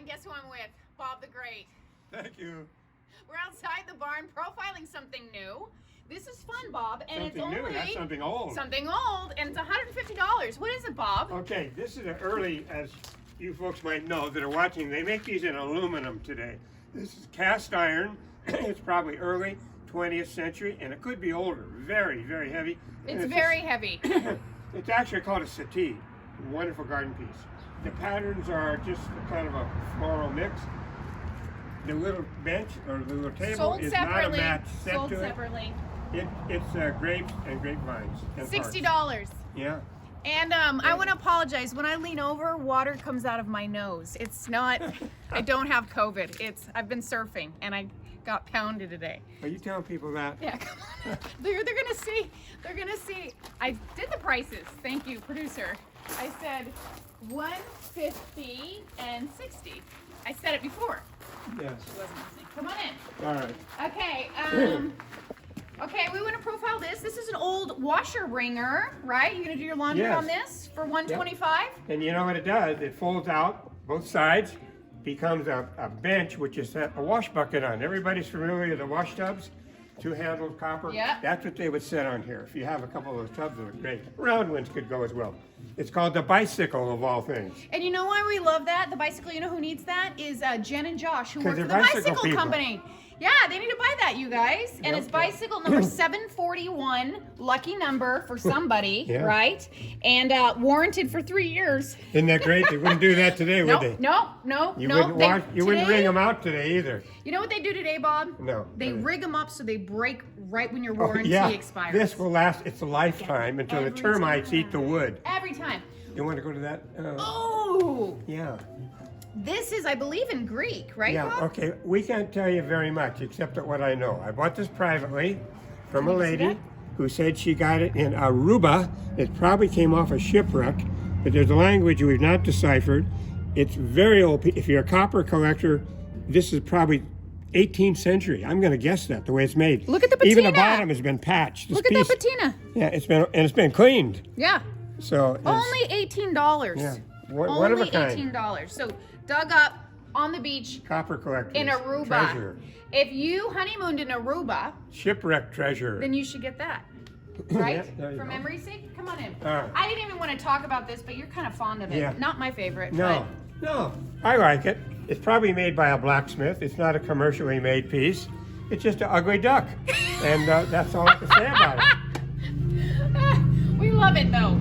guess who I'm with? Bob the Great. Thank you. We're outside the barn profiling something new. This is fun, Bob, and Something it's only new, that's something old. Something old, and it's $150. What is it, Bob? Okay, this is an early, as you folks might know that are watching, they make these in aluminum today. This is cast iron. It's probably early 20th century, and it could be older. Very, very heavy. It's very heavy. It's actually called a settee. A wonderful garden piece. The patterns are just kind of a floral mix. The little bench or the little table Sold is separately. not a match set Sold to it. separately. It's grapes and grapevines. And $60. hearts. Yeah. And I want to apologize. When I lean over, water comes out of my nose. It's not. I don't have COVID. I've been surfing and I got pounded today. Are you telling people that? Yeah, come on. They're gonna see. They're gonna see. I did the prices. Thank you, producer. I said 150 and 60. I said it before. Yes. She wasn't listening. Come on in. All right. Okay. Okay, we want to profile this. This is an old washer wringer, right? You're gonna do your laundry Yes. on this for $125. And you know what it does? It folds out both sides, becomes a bench, which is a wash bucket on. Everybody's familiar with the wash tubs, two-handled copper. Yeah. That's what they would set on here. If you have a couple of those tubs, they're great. Round ones could go as well. It's called the bicycle of all things. And you know why we love that? The bicycle, you know who needs that? Is Jen and Josh, who 'Cause work for they're the bicycle bicycle people. company. Yeah, they need to buy that, you guys. And Yep. it's bicycle number 741, lucky number for somebody, Yeah. right? And warranted for 3 years. Isn't that great? They wouldn't do that today, would No, they? no. You wouldn't ring them out today either. You know what they do today, Bob? No. They rig them up so they break right when your Oh, warranty yeah. expires. This will last, it's a lifetime until the Every termites time. eat the wood. Every time. You want to go to that? Oh! Yeah. This is, I believe, in Greek, right, Yeah, Bob? okay. We can't tell you very much except at what I know. I bought this privately from a Can we see lady that? who said she got it in Aruba. It probably came off a shipwreck, but there's a language we've not deciphered. It's very old. If you're a copper collector, this is probably 18th century. I'm going to guess that the way it's made. Look at the Even the patina. bottom has been patched. This Look at that piece- patina. Yeah, it's been cleaned. Yeah. So it's, Only $18. Yeah. One of a Only kind. $18. So dug up on the beach Copper collectors. in Aruba. Treasure. If you honeymooned in Aruba, Shipwreck treasure. then you should get that. Right? Yeah, there you For go. memory's sake? Come on in. All right. I didn't even want to talk about this, but you're kind of fond of it. Yeah. Not my favorite. No, no, I like it. It's probably made by a blacksmith. It's not a commercially made piece. It's just an ugly duck. And that's all I can say about it. But we love it though.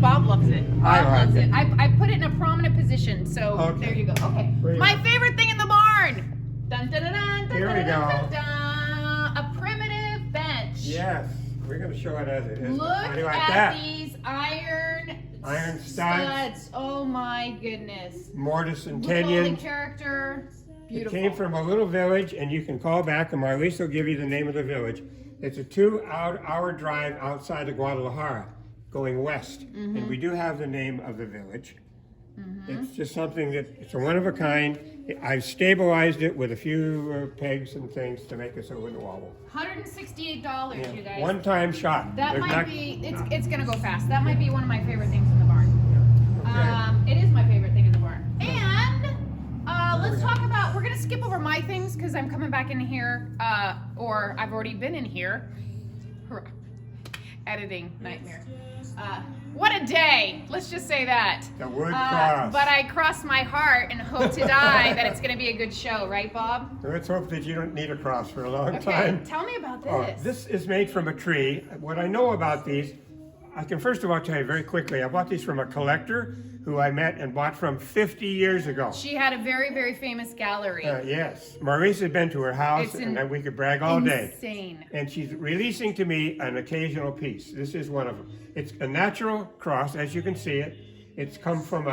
Bob loves it. Bob I like loves it. it. I put it in a prominent position, so Okay. there you go. Okay. Where you My at? favorite thing in the barn. Dun, dun, dun, dun, dun, Here we dun, dun, go. dun. A primitive bench. Yes, we're going to show it as it is. Look How do you like at that? these iron studs. Oh my goodness. Mortise and Look at all the Kenyon. character. Beautiful. It came from a little village, and you can call back, and Marlise will give you the name of the village. It's a 2-hour drive outside of Guadalajara, going west. And we do have the name of the village. It's just something that, it's a one of a kind. I've stabilized it with a few pegs and things to make it so it wouldn't wobble. $168, Yeah. you guys. One-time shot. That There's might not- be, it's gonna go fast. That might be one of my favorite things in the barn. Okay. It is my favorite thing in the barn. And let's talk about, we're gonna skip over my things because I'm coming back in here, or I've already been in here. Editing nightmare. What a day, let's just say that. The wood cross. But I cross my heart and hope to die that it's gonna be a good show, right, Bob? Let's hope that you don't need a cross for a long Okay, time. tell me about Oh, this. this is made from a tree. What I know about these, I can first of all tell you very quickly, I bought these from a collector who I met and bought from 50 years ago. She had a very, very famous gallery. Yes, Maurice had been to her house, It's and then we could brag all day. Insane. And she's releasing to me an occasional piece. This is one of them. It's a natural cross, as you can see it. It's come from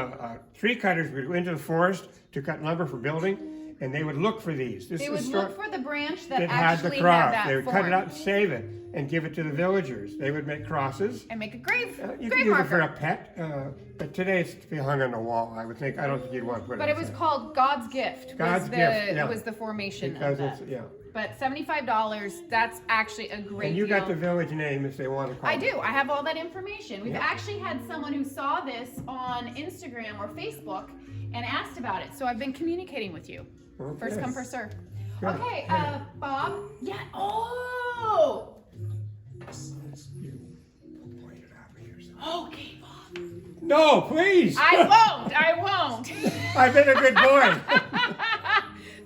tree cutters would go into the forest to cut lumber for building, and they would look for these. This They is would sort- look for the branch that that had the actually cross. had that They would form. cut it out and save it and give it to the villagers. They would make crosses. And make a grave, You grave can use it for marker. a pet, but today it's to be hung on the wall. I would think. I don't think you'd want to put it. But it was outside. called God's Gift. God's was the, Gift, yeah. was the formation Because of it's that. yeah. But $75, that's actually a great And you deal. got the village name if they want to call I it. do. I have all that information. We've Yeah. actually had someone who saw this on Instagram or Facebook and asked about it. So I've been communicating with you. Okay. First come, first serve. Good. Okay, Bob. Yeah. Oh. Okay, Bob. No, please. I won't. I've been a good boy.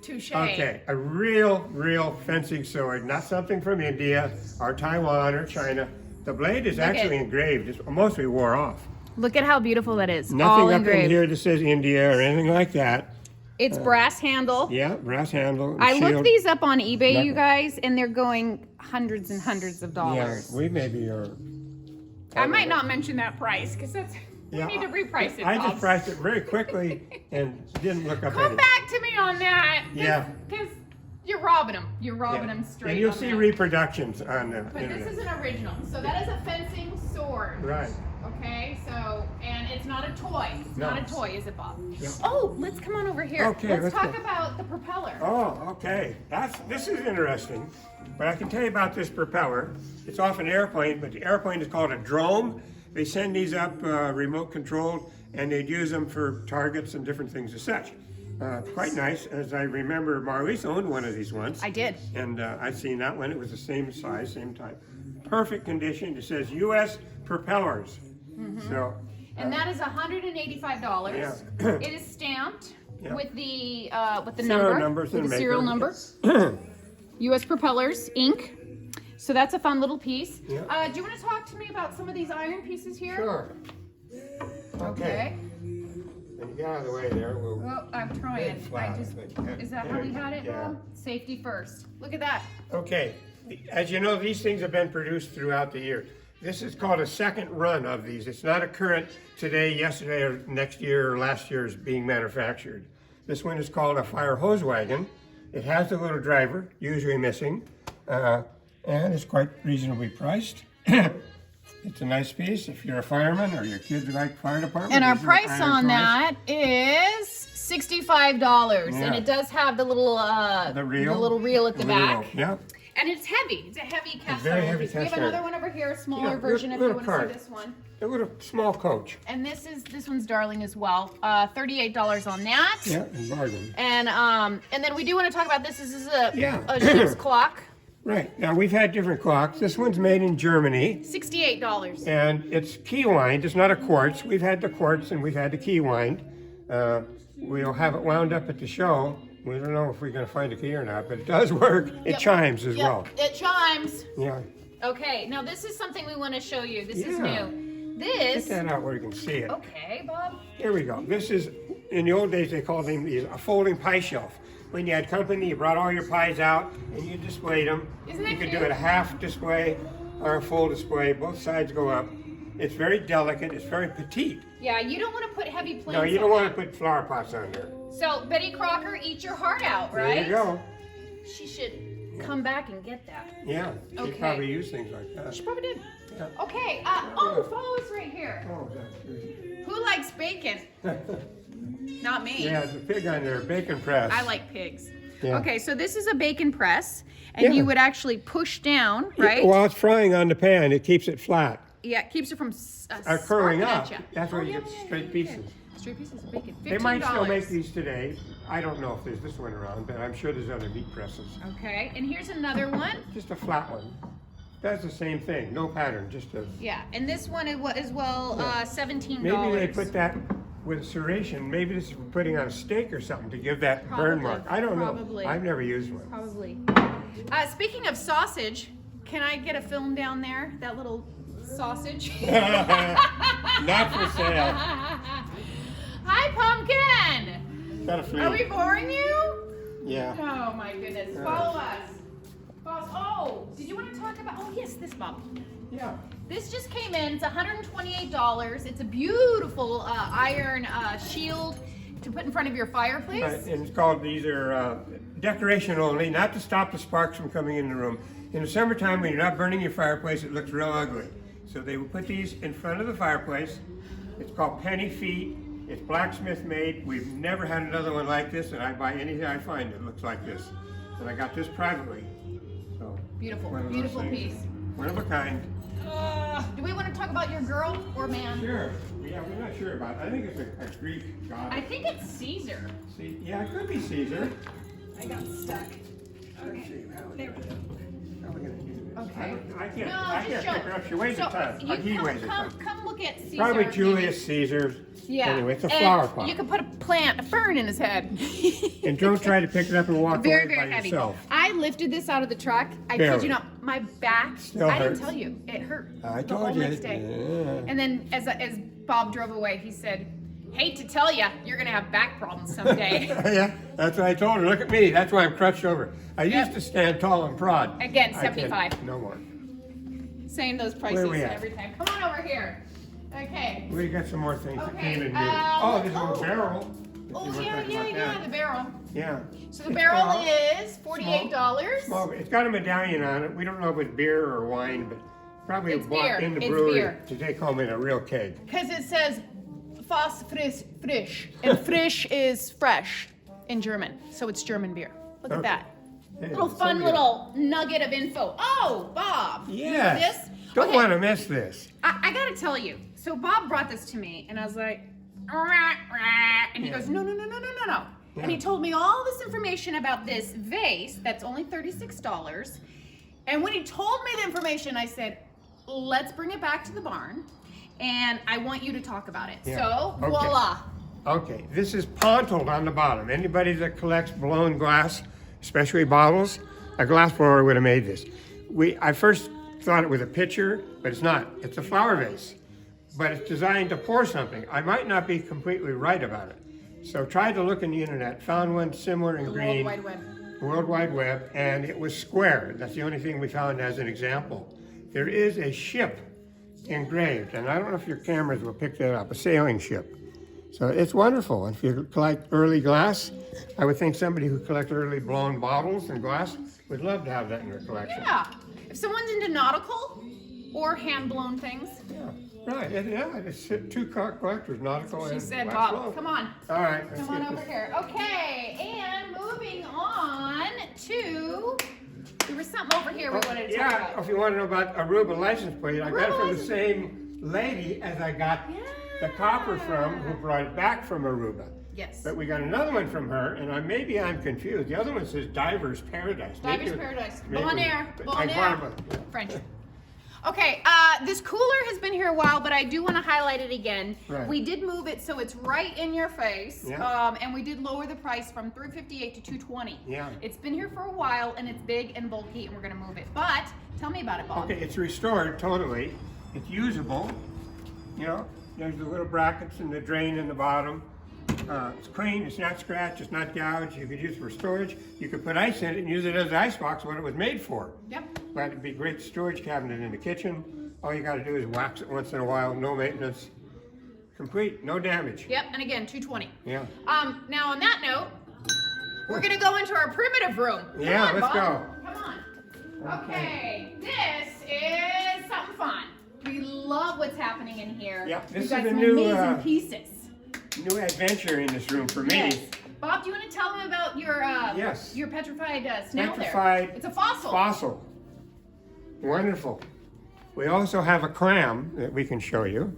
Touche. Okay, a real fencing sword, not something from India or Taiwan or China. The blade is actually engraved. It's mostly wore off. Look at how beautiful that is. Nothing all up engraved. in here that says India or anything like that. It's brass handle. Yeah, brass handle. I shield. looked these up on eBay, Nothing. you guys, and they're going hundreds and hundreds of Yeah, dollars. we maybe are. I might not mention that price because that's we need to reprice it. I Bob. just priced it very quickly and didn't look up Come any. back to me on that. Yeah. Because you're robbing them. You're robbing Yeah. them straight. And you'll on see that. reproductions on the But internet. this is an original. So that is a fencing sword. Right. Okay, so, and it's not a toy. It's No. not a toy, is it, Bob? Yeah. Oh, let's come on over here. Okay, let's talk go. about the propeller. Oh, okay. This is interesting. But I can tell you about this propeller. It's off an airplane, but the airplane is called a drone. They send these up remote controlled, and they'd use them for targets and different things as such. Quite nice. As I remember, Marlies owned one of these once. I did. And I've seen that one. It was the same size, same type. Perfect condition. It says U.S. propellers. So. And that is $185. Yeah. It is stamped Yeah. with the Serial number, numbers with and the serial maker. number. U.S. Propellers, Inc. So that's a fun little piece. Yeah. Do you want to talk to me about some of these iron pieces here? Sure. Okay. And you get out of the way there. We'll Well, I'm trying. flat, I think. Is that how we had it, Yeah. Bob? Safety first. Look at that. Okay, as you know, these things have been produced throughout the year. This is called a second run of these. It's not a current today, yesterday, or next year, or last year's being manufactured. This one is called a fire hose wagon. It has the little driver, usually missing, and it's quite reasonably priced. It's a nice piece if you're a fireman or your kids like fire department. And our these are price iron on toys. that is $65, and Yeah. it does have the little The reel? the little reel at the back, Yeah. and it's heavy. It's a heavy cast very iron heavy piece. We have cast another iron. one over here, a smaller Yeah, version if you little want to see cart. this one. A little small coach. And this one's darling as well. $38 on that. Yeah, and bargain. And then we do want to talk about this. This is a Yeah. ship's clock. Right, now we've had different clocks. This one's made in Germany. $68. And it's key wind. It's not a quartz. We've had the quartz and we've had the key wind. We'll have it wound up at the show. We don't know if we're going to find a key or not, but it does work. It chimes as well. It chimes. Yeah. Okay, now this is something we want to show you. This is Yeah. new. Get This. that out where you can see it. Okay, Bob. Here we go. This is, in the old days, they called them a folding pie shelf. When you had company, you brought all your pies out and you displayed them. Isn't that You could cute? do it a half display or a full display. Both sides go up. It's very delicate. It's very petite. Yeah, you don't want to put heavy plates No, you on don't want that. to put flower pots on there. So, Betty Crocker, eat your heart out, right? There you go. She should come back and get that. Yeah, she Okay. probably used things like that. She probably did. Yeah. Okay, follow us right here. Oh, that's Who likes bacon? Not me. yeah, the pig on there, bacon press. I like pigs. Yeah. Okay, so this is a bacon press, and Yeah. you would actually push down, right? While it's frying on the pan, it keeps it flat. Yeah, it keeps it from Curling sparking up. at ya. That's where Oh, you yeah, get yeah, straight yeah, pieces. yeah. Straight pieces of bacon. $15. They might still make these today. I don't know if there's this one around, but I'm sure there's other meat presses. Okay, and here's another one. Just a flat one. That's the same thing, no pattern, just a. Yeah, and this one as well, $17. Maybe they put that with serration. Maybe this is for putting on a steak or something to give that burn Probably, mark. I don't probably. know. I've never used one. Probably. Speaking of sausage, can I get a film down there? That little sausage. Not for sale. Hi, Pumpkin. Got a flea. Are we boring you? Yeah. Oh my goodness. Follow us. Oh, did you want to talk about? Oh yes, this Bob. Yeah. This just came in. It's $128. It's a beautiful iron shield to put in front of your fireplace. Right, and it's called, these are decoration only, not to stop the sparks from coming in the room. In the summertime, when you're not burning your fireplace, it looks real ugly. So they will put these in front of the fireplace. It's called penny feet. It's blacksmith made. We've never had another one like this, and I buy anything I find that looks like this. And I got this privately. So Beautiful, one of those beautiful things. piece. One of a kind. Do we want to talk about your girl or man? Sure. Yeah, we're not sure about it. I think it's a Greek god. I think it's Caesar. See, yeah, it could be Caesar. I got stuck. Let's see. How are we gonna do this? Okay. I can't. No, I just can't show. pick her up. She weighs a ton. He weighs a ton. Come look at Caesar. Probably Julius Caesar. Yeah. Anyway, it's a And flower pot. You could put a fern in his head. And don't try to pick it up and walk Very, away very by heavy. yourself. I lifted this out of the truck. I Barely. kid you not, my back. Still I hurts. didn't tell you, it hurt. I the told whole you. next day. Yeah. And then as Bob drove away, he said, "Hate to tell you, you're gonna have back problems someday." Yeah, that's what I told her. Look at me. That's why I'm crushed over. I used to stand tall and prod. Again, I 75. can't- No more. Saying those prices we at? every time. Come on over here. Okay. We got some more things that Okay, came in new. oh, There's a little barrel. Oh Let's see what yeah, think yeah, about yeah, that. the barrel. Yeah. So the barrel Small. is $48. Small, it's got a medallion on it. We don't know if it's beer or wine, but probably It's bought beer. in the It's brewery beer. to take home in a real keg. Because it says Fast frisch. And frisch is fresh in German. So it's German beer. Look at Okay. that. Hey, Little fun somebody- little nugget of info. Oh, Bob. You know Yes. this? Don't Okay, want to miss this. I gotta tell you. So Bob brought this to me, and I was like, "Rah, rah," and he Yeah. goes, no. Yeah. And he told me all this information about this vase that's only $36. And when he told me the information, I said, let's bring it back to the barn, and I want you to talk about it. Yeah. So, Okay. voila. Okay, this is pontoed on the bottom. Anybody that collects blown glass, especially bottles, a glass blower would have made this. I first thought it was a pitcher, but it's not. It's a flower vase, but it's designed to pour something. I might not be completely right about it. So tried to look in the internet, found one similar in The green. World Wide Web. World Wide Web, and it was square. That's the only thing we found as an example. There is a ship engraved, and I don't know if your cameras will pick that up, a sailing ship. So it's wonderful. If you collect early glass, I would think somebody who collects early blown bottles and glass would love to have that in their collection. Yeah. If someone's into nautical or hand-blown things, Yeah, right. Yeah, it's two collectors, nautical she and said, glass Bob, blown. come on. All right. let's Come on get over this. here. Okay, and moving on to, there was something over here we wanted to talk Yeah, about. if you want to know about Aruba license plate, I got it Aruba from the license- same lady as I got the copper from, who brought it back from Aruba. Yes. But we got another one from her, and maybe I'm confused. The other one says Diver's Paradise. Maybe Diver's it- Paradise. maybe- Bon air. Bon Like air. Barbara. French. Okay, this cooler has been here a while, but I do want to highlight it again. Right. We did move it so it's right in your face, Yeah. and we did lower the price from $358 to $220. Yeah. It's been here for a while, and it's big and bulky, and we're going to move it. But tell me about it, Bob. Okay, it's restored totally. It's usable. You know, there's the little brackets and the drain in the bottom. It's clean, it's not scratched, it's not gouged. You could use it for storage. You could put ice in it and use it as an icebox, what it was made for. Yep. But it'd be a great storage cabinet in the kitchen. All you gotta do is wax it once in a while, no maintenance. Complete, no damage. Yep, and again, $220. Yeah. Now on that note, we're gonna go into our primitive room. Come Yeah, on, let's Bob. go. Come on. Okay, this is something fun. We love what's happening in here. Yeah, this We've is got a some new, amazing pieces. New adventure in this room for me. Yes. Bob, do you want to tell them about your Yes. your petrified snail Petrified there? It's a fossil. Fossil. Wonderful. We also have a clam that we can show you.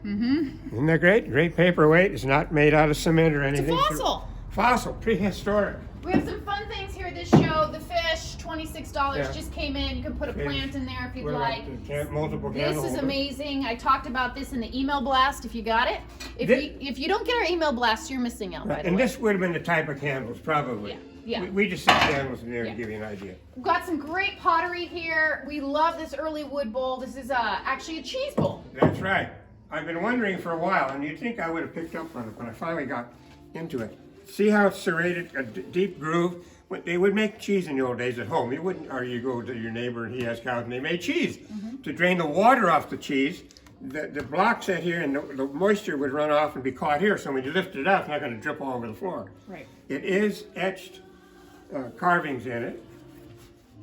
Mm-hmm. Isn't that great? Great paperweight. It's not made out of cement or It's a anything. fossil. Fossil, prehistoric. We have some fun things here at this show. The fish, $26 Yeah. just came in. You can put a Fish. plant in there if you'd With like. multiple This candle is holders. amazing. I talked about this in the email blast. If you got it, if you don't get our email blast, you're missing out. By the And way. this would have been the type of candles, probably. Yeah. We just set candles in there Yeah. to give you an idea. We've got some great pottery here. We love this early wood bowl. This is actually a cheese bowl. That's right. I've been wondering for a while, and you'd think I would have picked up on it, but I finally got into it. See how it's serrated, a deep groove? They would make cheese in the old days at home. You wouldn't, or you go to your neighbor and he has cows and they made cheese. To drain the water off the cheese, the block set here and the moisture would run off and be caught here. So when you lift it up, it's not going to drip all over the floor. Right. It is etched carvings in it.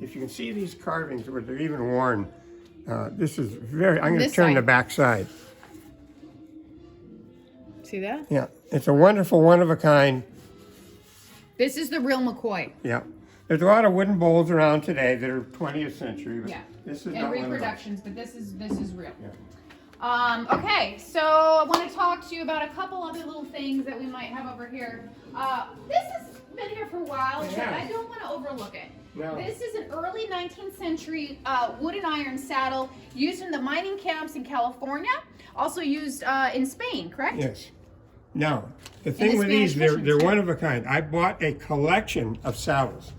If you can see these carvings where they're even worn, this is very, I'm going to This turn side. the back side. See that? Yeah, it's a wonderful, one of a kind. This is the real McCoy. Yeah. There's a lot of wooden bowls around today that are 20th century. But Yeah. This is And not one of those. reproductions, but this is real. Yeah. Okay, so I want to talk to you about a couple other little things that we might have over here. This has been here for a while, but I don't want to overlook it. No. This is an early 19th century wood and iron saddle used in the mining camps in California, also used in Spain, correct? Yes. Now, the thing with these, they're one of a kind. I bought a collection of saddles,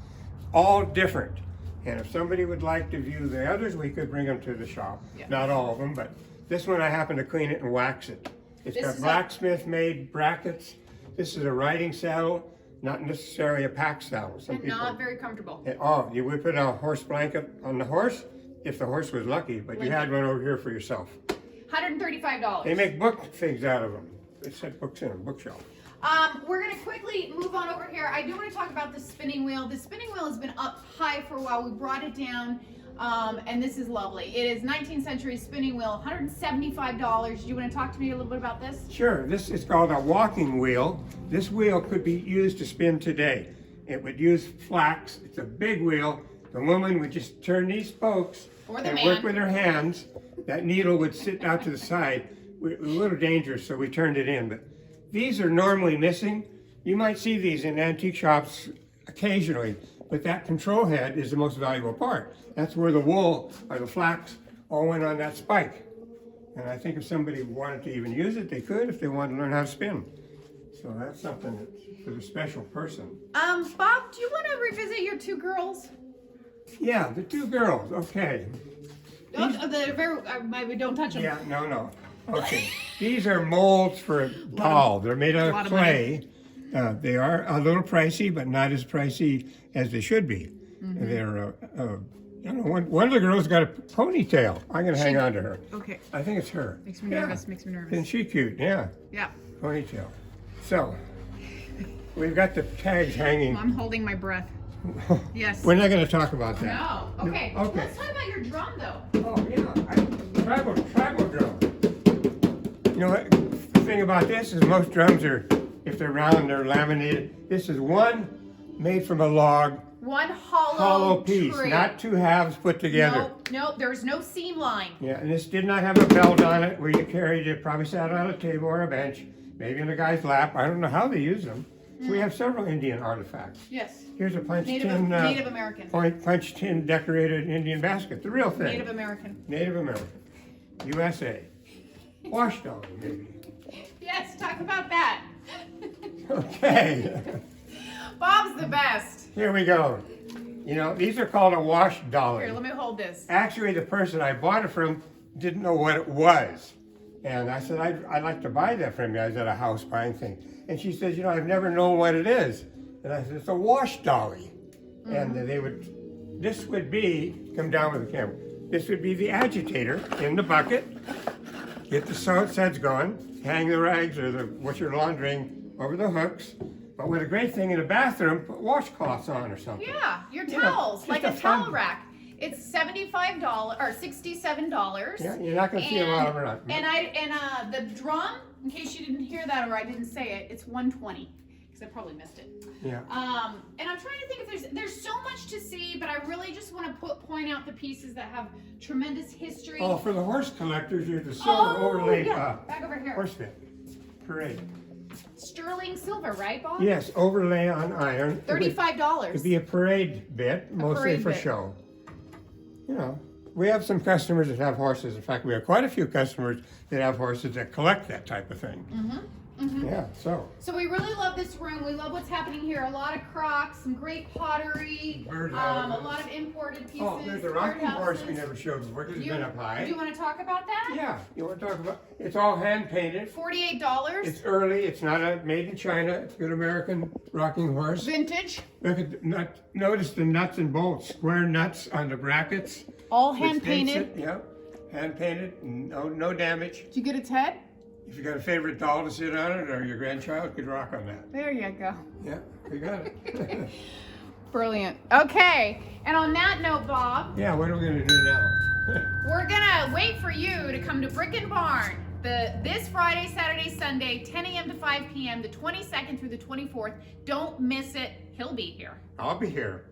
all different. And if somebody would like to view the others, we could bring them to the shop. Yeah. Not all of them, but this one I happen to clean it and wax it. It's got blacksmith-made brackets. This is a riding saddle, not necessarily a pack saddle. And not very comfortable. You would put a horse blanket on the horse, if the horse was lucky, but you had one over here for yourself. $135. They make book things out of them. They set books in a bookshelf. We're going to quickly move on over here. I do want to talk about the spinning wheel. The spinning wheel has been up high for a while. We brought it down, and this is lovely. It is 19th century spinning wheel, $175. Do you want to talk to me a little bit about this? Sure. This is called a walking wheel. This wheel could be used to spin today. It would use flax. It's a big wheel. The woman would just turn these spokes and work with her hands. That needle would sit out to the side. It was a little dangerous, so we turned it in. But these are normally missing. You might see these in antique shops occasionally, but that control head is the most valuable part. That's where the wool or the flax all went on that spike. And I think if somebody wanted to even use it, they could if they wanted to learn how to spin. So that's something that's for the special person. Bob, do you want to revisit your two girls? Yeah, the two girls, okay. Don't touch them. Yeah, no. Okay, these are molds for a doll. They're made out of clay. They are a little pricey, but not as pricey as they should be. They're, I don't know, one of the girls got a ponytail. I'm going to hang on to her. Okay. I think it's her. Makes me nervous, makes me nervous. Isn't she cute? Yeah. Yeah. Ponytail. So, we've got the tags hanging. I'm holding my breath. Yes. We're not going to talk about that. No. Okay. No. Okay. Let's talk about your drum, though. Oh, yeah. Tribal drum. You know what? The thing about this is most drums are, if they're round, they're laminated. This is one made from a log. One hollow Piece, tree. not two halves put together. No, there's no seam line. Yeah, and this did not have a belt on it where you carried it. Probably sat on a table or a bench, maybe in a guy's lap. I don't know how they use them. So we have several Indian artifacts. Yes. Here's a punch Native American. Punch tin decorated Indian basket, the real thing. Native American. Native American. USA. Wash dolly, maybe. Yes, talk about that. Okay. Bob's the best. Here we go. You know, these are called a wash dolly. Here, let me hold this. Actually, the person I bought it from didn't know what it was. And I said, I'd like to buy that from you. I was at a house buying things. And she says, you know, I've never known what it is. And I said, it's a wash dolly. And this would be, come down with the camera. This would be the agitator in the bucket. Get the suds going, hang the rags or what you're laundering over the hooks. But with a great thing in the bathroom, put washcloths on or something. Yeah, your towels, just like a a towel fun- rack. It's $75 or $67. Yeah, you're not going to see a lot of them around. And the drum, in case you didn't hear that or I didn't say it, it's $120 because I probably missed it. Yeah. And I'm trying to think if there's so much to see, but I really just want to point out the pieces that have tremendous history. Oh, for the horse collectors, there's the silver overlaid back over here. horse fit parade. Sterling silver, right, Bob? Yes, overlay on iron. $35. It'd be a parade bit, mostly parade for bit. show. You know, we have some customers that have horses. In fact, we have quite a few customers that have horses that collect that type of thing. Yeah, so. So we really love this room. We love what's happening here. A lot of crocks, some great pottery, a Birdhouses. lot of imported pieces. Oh, there's a rocking horse we birdhouses. never showed before because it's Do been up high. you want to talk about that? Yeah, you want to talk about, it's all hand painted. $48. It's early, it's not made in China, it's good American rocking horse. Vintage. Look at the nut, notice the nuts and bolts, square nuts on the brackets. All which hand makes painted. it- Yeah, hand painted, no damage. Did you get its head? If you got a favorite doll to sit on it or your grandchild could rock on that. There you go. Yeah, we got it. Brilliant. Okay. And on that note, Bob, Yeah, what are we gonna do now? we're gonna wait for you to come to Brick and Barn this Friday, Saturday, Sunday, 10 a.m. to 5 p.m., the 22nd through the 24th. Don't miss it. He'll be here. I'll be here.